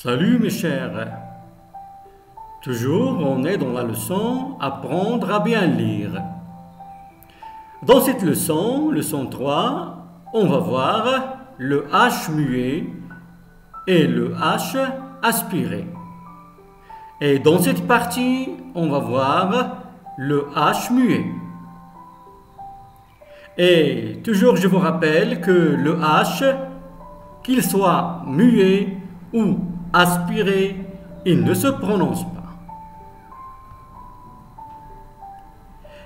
Salut mes chers, toujours on est dans la leçon apprendre à bien lire. Dans cette leçon 3, on va voir le H muet et le H aspiré. Et dans cette partie, on va voir le H muet. Et toujours je vous rappelle que le H, qu'il soit muet ou aspiré, il ne se prononce pas.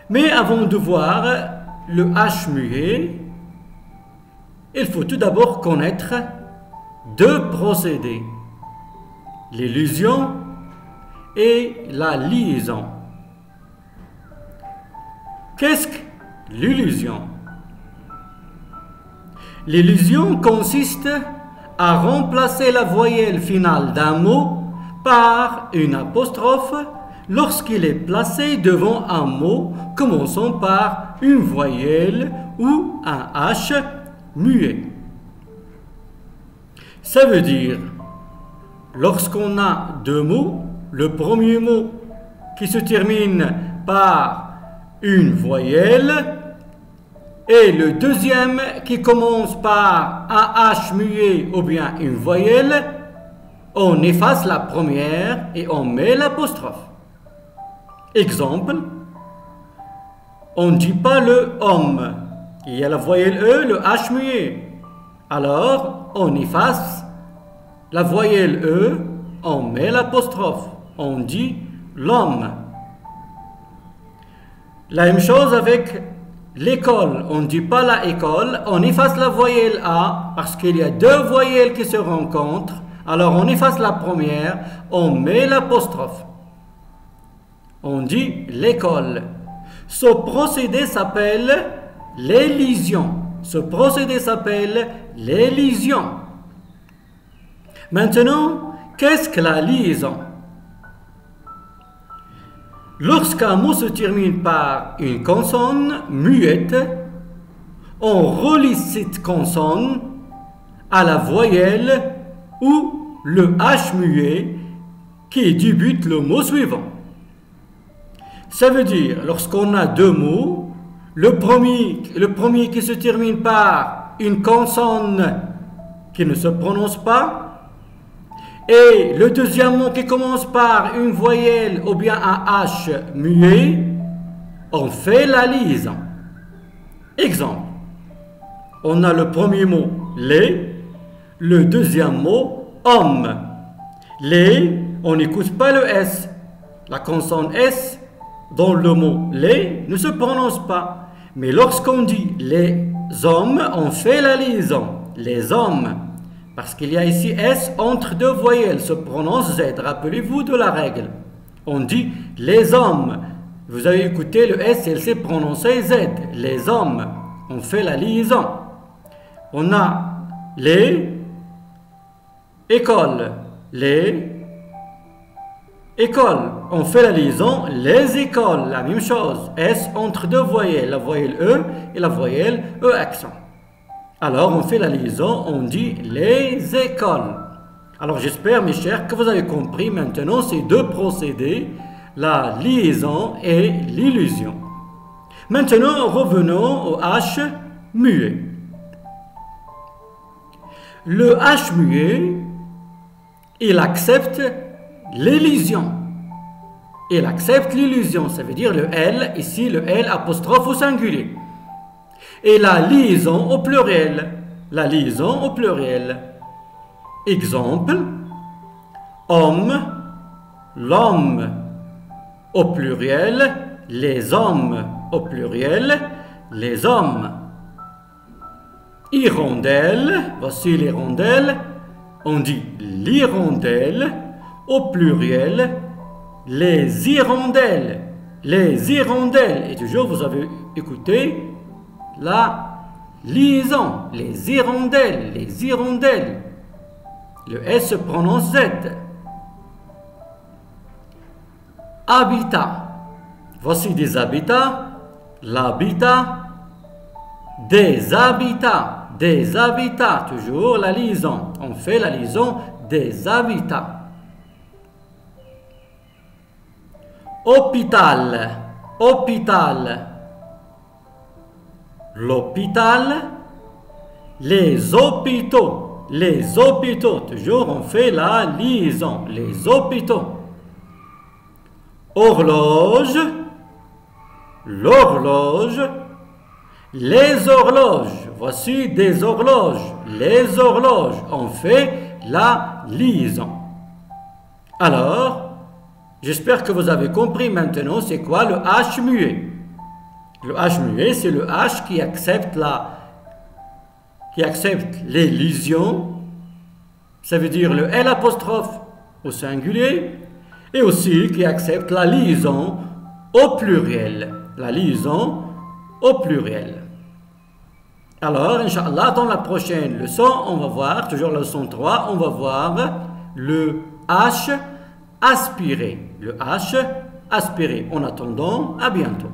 Mais avant de voir le H muet, il faut tout d'abord connaître deux procédés, l'illusion et la liaison. Qu'est-ce que l'illusion? L'illusion consiste à remplacer la voyelle finale d'un mot par une apostrophe lorsqu'il est placé devant un mot commençant par une voyelle ou un H muet. Ça veut dire, lorsqu'on a deux mots, le premier mot qui se termine par une voyelle et le deuxième qui commence par un H muet ou bien une voyelle, on efface la première et on met l'apostrophe. Exemple, on ne dit pas le homme, il y a la voyelle E, le H muet. Alors, on efface la voyelle E, on met l'apostrophe, on dit l'homme. La même chose avec l'école, on ne dit pas la école, on efface la voyelle A parce qu'il y a deux voyelles qui se rencontrent. Alors on efface la première, on met l'apostrophe. On dit l'école. Ce procédé s'appelle l'élision. Ce procédé s'appelle l'élision. Maintenant, qu'est-ce que la liaison? Lorsqu'un mot se termine par une consonne muette, on relie cette consonne à la voyelle ou le H muet qui débute le mot suivant. Ça veut dire, lorsqu'on a deux mots, le premier qui se termine par une consonne qui ne se prononce pas, et le deuxième mot qui commence par une voyelle ou bien un H muet, on fait la liaison. Exemple, on a le premier mot les, le deuxième mot homme. Les, on n'écoute pas le S. La consonne S dans le mot les ne se prononce pas. Mais lorsqu'on dit les hommes, on fait la liaison. Les hommes. Parce qu'il y a ici S entre deux voyelles, se prononce Z. Rappelez-vous de la règle. On dit les hommes. Vous avez écouté le S, il s'est prononcé Z. Les hommes. On fait la liaison. On a les écoles. Les écoles. On fait la liaison. Les écoles. La même chose. S entre deux voyelles. La voyelle E et la voyelle E accent. Alors, on fait la liaison, on dit les écoles. Alors, j'espère, mes chers, que vous avez compris maintenant ces deux procédés, la liaison et l'illusion. Maintenant, revenons au H muet. Le H muet, il accepte l'illusion. Il accepte l'illusion, ça veut dire le L, ici le L apostrophe au singulier. Et la liaison au pluriel. La liaison au pluriel. Exemple, homme, l'homme au pluriel, les hommes au pluriel, les hommes. Hirondelle, voici les rondelles. On dit l'hirondelle au pluriel, les hirondelles. Les hirondelles. Et toujours vous avez écouté la liaison, les hirondelles, les hirondelles. Le S se prononce Z. Habitat. Voici des habitats, l'habitat, des habitats, toujours la liaison. On fait la liaison des habitats. Hôpital, hôpital. L'hôpital, les hôpitaux, toujours on fait la liaison, les hôpitaux. Horloge, l'horloge, les horloges, voici des horloges, les horloges, on fait la liaison. Alors, j'espère que vous avez compris maintenant c'est quoi le H muet. Le H muet, c'est le H qui accepte les liaisons, ça veut dire le L' au singulier, et aussi qui accepte la liaison au pluriel. La liaison au pluriel. Alors, Inch'Allah, dans la prochaine leçon, on va voir, toujours la leçon 3, on va voir le H aspiré. Le H aspiré. En attendant, à bientôt.